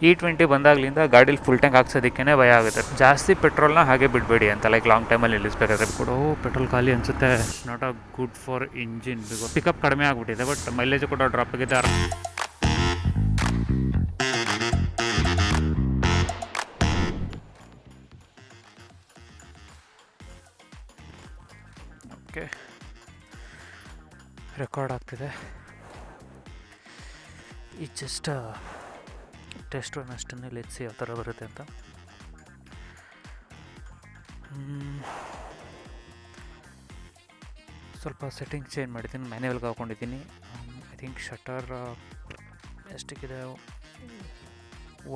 E20 ಬಂದಾಗಲಿಂದ ಗಾಡೀಲಿ full tank ಹಾಕ್ಸೋದಕ್ಕೇ ಭಯ ಆಗುತ್ತೆ. ಜಾಸ್ತಿ ಪೆಟ್ರೋಲ್ನ ಹಾಗೆ ಬಿಡಬೇಡಿ ಅಂತ, ಲೈಕ್ ಲಾಂಗ್ ಟೈಮಲ್ಲಿ ನಿಲ್ಲಿಸ್ಬೇಕಾದ್ರೆ ಕೂಡ ಪೆಟ್ರೋಲ್ ಖಾಲಿ ಅನಿಸುತ್ತೆ. Not a good for engine. Pickup ಕಡಿಮೆ ಆಗಿಬಿಟ್ಟಿದೆ, ಬಟ್ ಮೈಲೇಜು ಕೂಡ ಡ್ರಾಪ್ ಆಗಿದೆ. ಓಕೆ, ರೆಕಾರ್ಡ್ ಆಗ್ತಿದೆ. ಈ ಜಸ್ಟ್ ಟೆಸ್ಟ್ ರನ್ ಅಷ್ಟನ್ನೇ ಲೆಟ್ಸಿ ಯಾವ ಥರ ಬರುತ್ತೆ ಅಂತ. ಸ್ವಲ್ಪ ಸೆಟ್ಟಿಂಗ್ ಚೇಂಜ್ ಮಾಡಿದ್ದೀನಿ, ಮ್ಯಾನ್ಯುವಲ್ಗೆ ಹಾಕ್ಕೊಂಡಿದ್ದೀನಿ. ಐ ಥಿಂಕ್ ಶಟರ್ ಎಷ್ಟಕ್ಕಿದೆ,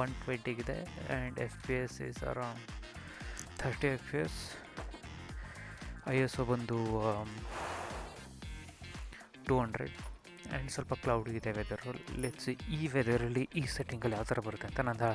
120 and FPS is around 30 FPS. ISO ಬಂದು 200 ಆ್ಯಂಡ್ ಸ್ವಲ್ಪ ಕ್ಲೌಡಿಗಿದೆ ವೆದರು. ಲೆಟ್ಸಿ ಈ ವೆದರಲ್ಲಿ ಈ ಸೆಟ್ಟಿಂಗಲ್ಲಿ ಯಾವ ಥರ ಬರುತ್ತೆ ಅಂತ. ನಾನು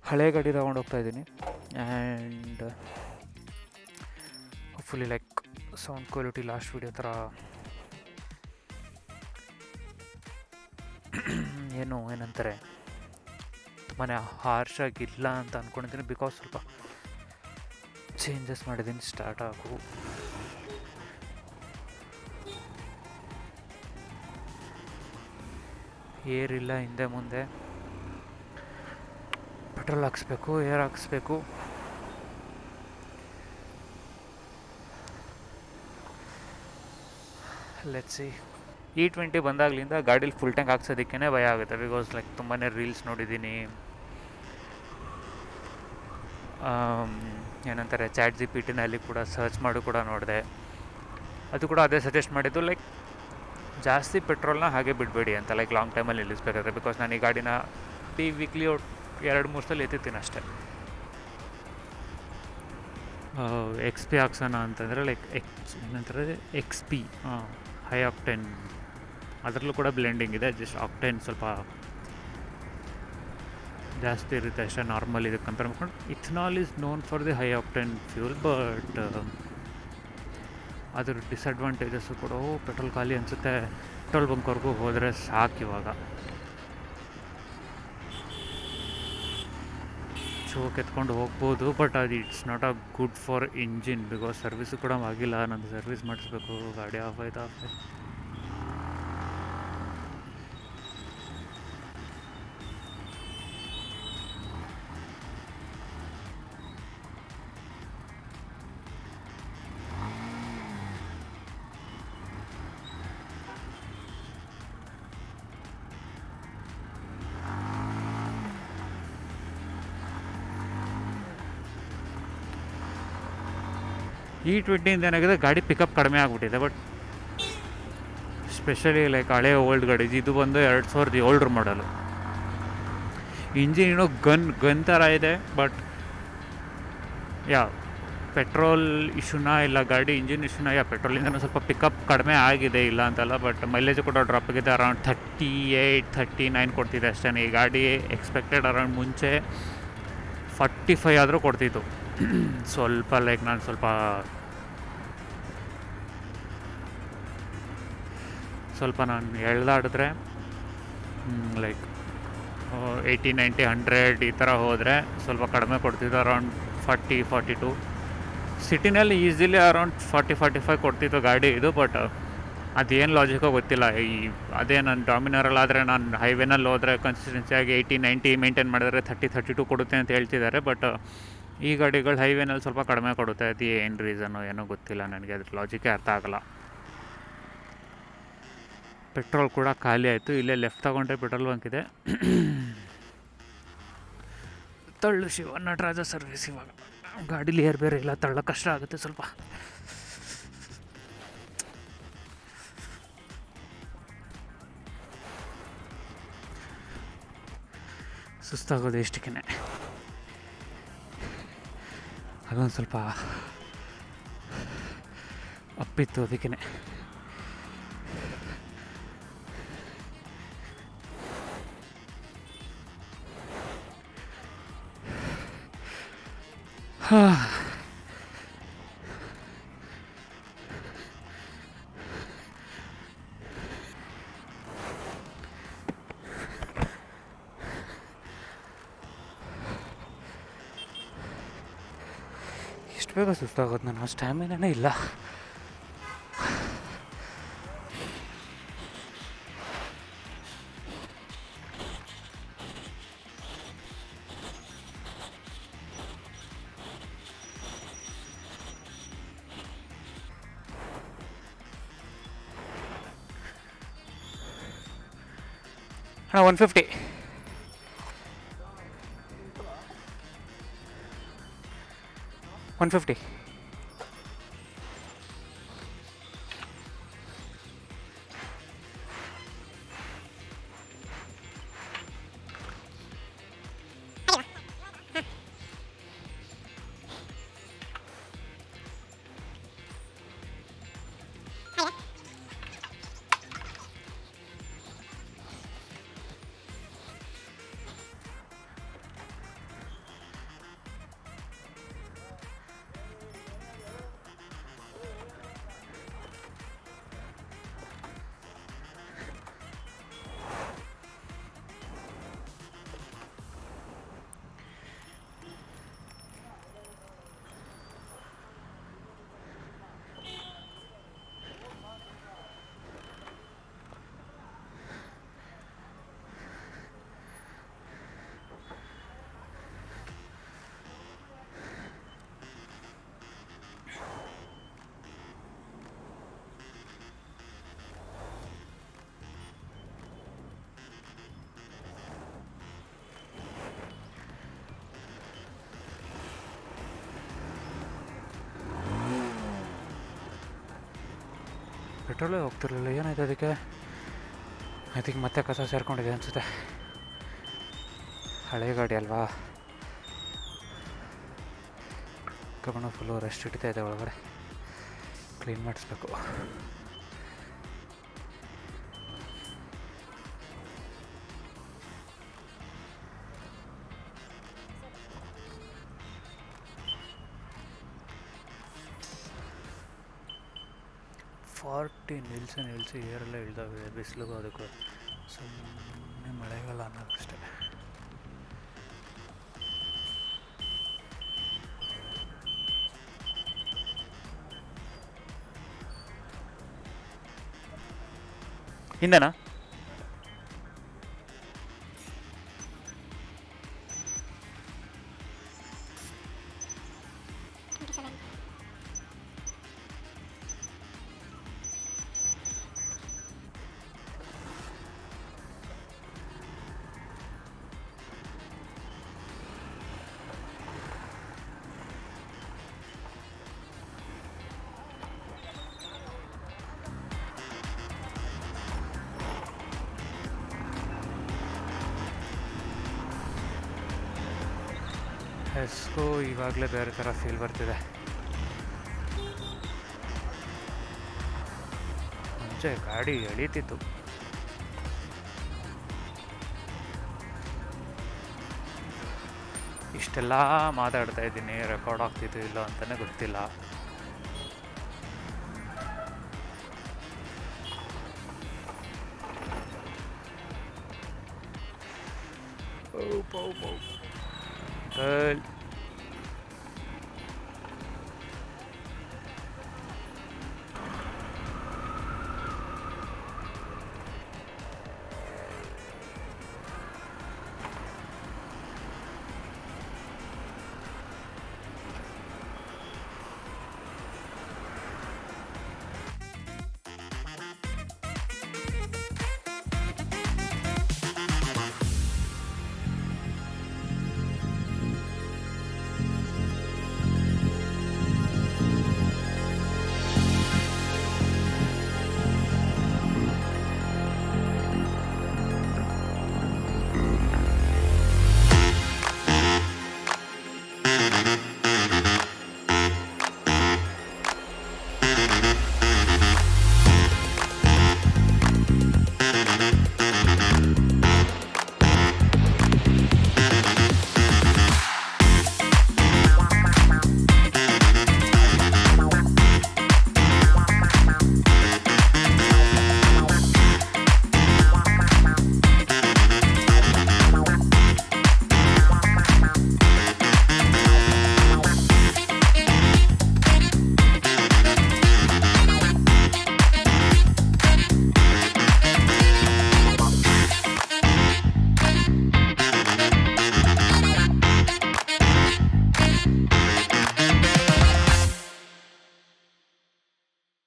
ಹಳೆ ಗಾಡಿ ತಗೊಂಡು ಹೋಗ್ತಾಯಿದ್ದೀನಿ and hopefully like sound quality last video ಥರ ಏನಂತಾರೆ ತುಂಬಾ ಹಾರ್ಶ್ ಆಗಿಲ್ಲ ಅಂತ ಅಂದ್ಕೊಂಡಿದ್ದೀನಿ. ಬಿಕಾಸ್ ಸ್ವಲ್ಪ ಚೇಂಜಸ್ ಮಾಡಿದ್ದೀನಿ. ಸ್ಟಾರ್ಟ್ ಆಗು, ಏರ್ ಇಲ್ಲ ಹಿಂದೆ ಮುಂದೆ, ಪೆಟ್ರೋಲ್ ಹಾಕ್ಸ್ಬೇಕು, ಏರ್ ಹಾಕ್ಸ್ಬೇಕು. ಲೆಟ್ಸಿ. E20 ಬಂದಾಗಲಿಂದ ಗಾಡೀಲಿ ಫುಲ್ ಟ್ಯಾಂಕ್ ಹಾಕ್ಸೋದಕ್ಕೇ ಭಯ ಆಗುತ್ತೆ. ಬಿಕಾಸ್ ಲೈಕ್ ತುಂಬಾ ರೀಲ್ಸ್ ನೋಡಿದ್ದೀನಿ, ಏನಂತಾರೆ ChatGPTನಲ್ಲಿ ಕೂಡ ಸರ್ಚ್ ಮಾಡಿ ಕೂಡ ನೋಡಿದೆ. ಅದು ಕೂಡ ಅದೇ ಸಜೆಸ್ಟ್ ಮಾಡಿದ್ದು, ಲೈಕ್ ಜಾಸ್ತಿ ಪೆಟ್ರೋಲ್ನ ಹಾಗೆ ಬಿಡಬೇಡಿ ಅಂತ, ಲೈಕ್ ಲಾಂಗ್ ಟೈಮಲ್ಲಿ ನಿಲ್ಲಿಸ್ಬೇಕಾದ್ರೆ. ಬಿಕಾಸ್ ನಾನು ಈ ಗಾಡಿನ ವೀಕ್ಲಿ 2-3 ಸಲ ಎತ್ತಿರ್ತೀನಿ ಅಷ್ಟೇ. XP ಹಾಕ್ಸೋಣ ಅಂತಂದರೆ ಲೈಕ್ ಏನಂತಾರೆ XP ಹೈ ಆಕ್ಟೇನ್, ಅದರಲ್ಲೂ ಕೂಡ ಬ್ಲೆಂಡಿಂಗ್ ಇದೆ. ಜಸ್ಟ್ ಆಕ್ಟೇನ್ ಸ್ವಲ್ಪ ಜಾಸ್ತಿ ಇರುತ್ತೆ ಅಷ್ಟೇ ನಾರ್ಮಲ್ ಇದಕ್ಕೆ ಕಂಪೇರ್ ಮಾಡ್ಕೊಂಡು. Ethanol is known for the high octane fuel, but ಅದ್ರ ಡಿಸಡ್ವಾಂಟೇಜಸ್ಸು ಕೂಡ ಪೆಟ್ರೋಲ್ ಖಾಲಿ ಅನಿಸುತ್ತೆ. ಪೆಟ್ರೋಲ್ ಬಂಕ್ವರೆಗೂ ಹೋದರೆ ಸಾಕು ಇವಾಗ. ಚೋಕ್ ಎತ್ಕೊಂಡು ಹೋಗ್ಬೋದು, ಬಟ್ ಅದು it's not a good for engine. Because service ಕೂಡ ಆಗಿಲ್ಲ, ನಂದು ಸರ್ವಿಸ್ ಮಾಡಿಸ್ಬೇಕು. ಗಾಡಿ ಆಫ್ ಆಯ್ತು. E20 ಏನಾಗಿದೆ, ಗಾಡಿ ಪಿಕಪ್ ಕಡಿಮೆ ಆಗಿಬಿಟ್ಟಿದೆ. ಬಟ್ ಸ್ಪೆಷಲಿ ಲೈಕ್ ಹಳೆ ಓಲ್ಡ್ ಗಾಡಿ, ಇದು ಬಂದು 2007 ಮಾಡಲು. ಇಂಜಿನ್ ಗನ್ ಥರ ಇದೆ, ಬಟ್ ಪೆಟ್ರೋಲ್ ಇಶ್ಯೂನ ಇಲ್ಲ ಗಾಡಿ ಇಂಜಿನ್ ಇಶ್ಯೂನ, ಪೆಟ್ರೋಲಿಂದ ಸ್ವಲ್ಪ ಪಿಕಪ್ ಕಡಿಮೆ ಆಗಿದೆ, ಇಲ್ಲ ಅಂತಲ್ಲ. ಬಟ್ ಮೈಲೇಜು ಕೂಡ ಡ್ರಾಪ್ ಆಗಿದೆ. ಅರೌಂಡ್ 38-39 ಕೊಡ್ತಿದೆ ಅಷ್ಟೇ. ಈ ಗಾಡಿ ಎಕ್ಸ್ಪೆಕ್ಟೆಡ್ ಅರೌಂಡ್ ಮುಂಚೆ 45 ಆದರೂ ಕೊಡ್ತಿತ್ತು. ಸ್ವಲ್ಪ ಲೈಕ್ ನಾನು ಸ್ವಲ್ಪ ನಾನು ಎಳ್ದಾಡಿದ್ರೆ ಲೈಕ್ 80-90-100 ಈ ಥರ ಹೋದರೆ ಸ್ವಲ್ಪ ಕಡಿಮೆ ಕೊಡ್ತಿದ್ದು. ಅರೌಂಡ್ 40-42 ಸಿಟಿನಲ್ಲಿ ಈಸಿಲಿ ಅರೌಂಡ್ 40-45 ಕೊಡ್ತಿತ್ತು ಗಾಡಿ ಇದು. ಬಟ್ ಅದೇನು ಲಾಜಿಕೋ ಗೊತ್ತಿಲ್ಲ. ಅದೇ ನಾನು ಡಾಮಿನರಲ್ಲಾದರೆ, ನಾನು ಹೈವೇನಲ್ಲಿ ಹೋದರೆ ಕನ್ಸಿಸ್ಟೆನ್ಸಿಯಾಗಿ 80-90 ಮೇಂಟೈನ್ ಮಾಡಿದ್ರೆ 30-32 ಕೊಡುತ್ತೆ ಅಂತ ಹೇಳ್ತಿದ್ದಾರೆ. ಬಟ್ ಈ ಗಾಡಿಗಳು ಹೈವೇನಲ್ಲಿ ಸ್ವಲ್ಪ ಕಡಿಮೆ ಕೊಡುತ್ತೆ. ಅದು ಏನು ರೀಸನ್ನು ಏನೋ ಗೊತ್ತಿಲ್ಲ ನನಗೆ, ಅದ್ರ ಲಾಜಿಕೇ ಅರ್ಥ ಆಗಲ್ಲ. ಪೆಟ್ರೋಲ್ ಕೂಡ ಖಾಲಿ ಆಯಿತು. ಇಲ್ಲೇ ಲೆಫ್ಟ್ ತಗೊಂಡ್ರೆ ಪೆಟ್ರೋಲ್ ಬಂಕ್ ಇದೆ. ತಳ್ಳು ಶಿವ ನಟರಾಜ ಸರ್ವಿಸ್. ಇವಾಗ ಗಾಡೀಲಿ ಏರ್ ಬೇರೆ ಇಲ್ಲ, ತಳ್ಳ ಕಷ್ಟ ಆಗುತ್ತೆ ಸ್ವಲ್ಪ. ಸುಸ್ತಾಗೋದು ಇಷ್ಟಕ್ಕೇ. ಅದೊಂದು ಸ್ವಲ್ಪ ಅಪ್ಪಿತ್ತು, ಅದಕ್ಕೇ. ಎಷ್ಟು ಬೇಗ ಸುಸ್ತಾಗೋದು, ನಾನು ಸ್ಟ್ಯಾಮಿನಾನೇ ಇಲ್ಲ. ಅಣ್ಣ 150 150. ಪೆಟ್ರೋಲೇ ಹೋಗ್ತಿರ್ಲಿಲ್ಲ, ಏನಾಯ್ತು ಅದಕ್ಕೆ? ಐ ಥಿಂಕ್ ಮತ್ತೆ ಕಸ ಸೇರ್ಕೊಂಡಿದೆ ಅನಿಸುತ್ತೆ. ಹಳೆ ಗಾಡಿ ಅಲ್ವಾ, ಕಬ್ಬಣ ಫುಲ್ಲು ರೆಸ್ಟ್ ಹಿಡಿತಾ ಇದೆ ಒಳಗಡೆ, ಕ್ಲೀನ್ ಮಾಡಿಸ್ಬೇಕು. ನಿಲ್ಲಿಸಿ ಏರೆಲ್ಲ ಇಳ್ದಾವೆ, ಬಿಸಿಲಿಗೂ ಅದಕ್ಕೂ ಸುಮ್ಮನೆ ಮಳೆಗಾಲ ಅನ್ನೋದಷ್ಟೇ. ಹಿಂದೆನಾ? ಎಸ್ಕೋ ಇವಾಗಲೇ ಬೇರೆ ಥರ ಫೀಲ್ ಬರ್ತಿದೆ. ಮುಂಚೆ ಗಾಡಿ ಎಳೀತಿತ್ತು, ಇಷ್ಟೆಲ್ಲ ಮಾತಾಡ್ತಾ ಇದ್ದೀನಿ, ರೆಕಾರ್ಡ್ ಆಗ್ತಿತ್ತು ಇಲ್ಲ ಅಂತಲೇ ಗೊತ್ತಿಲ್ಲ. Go.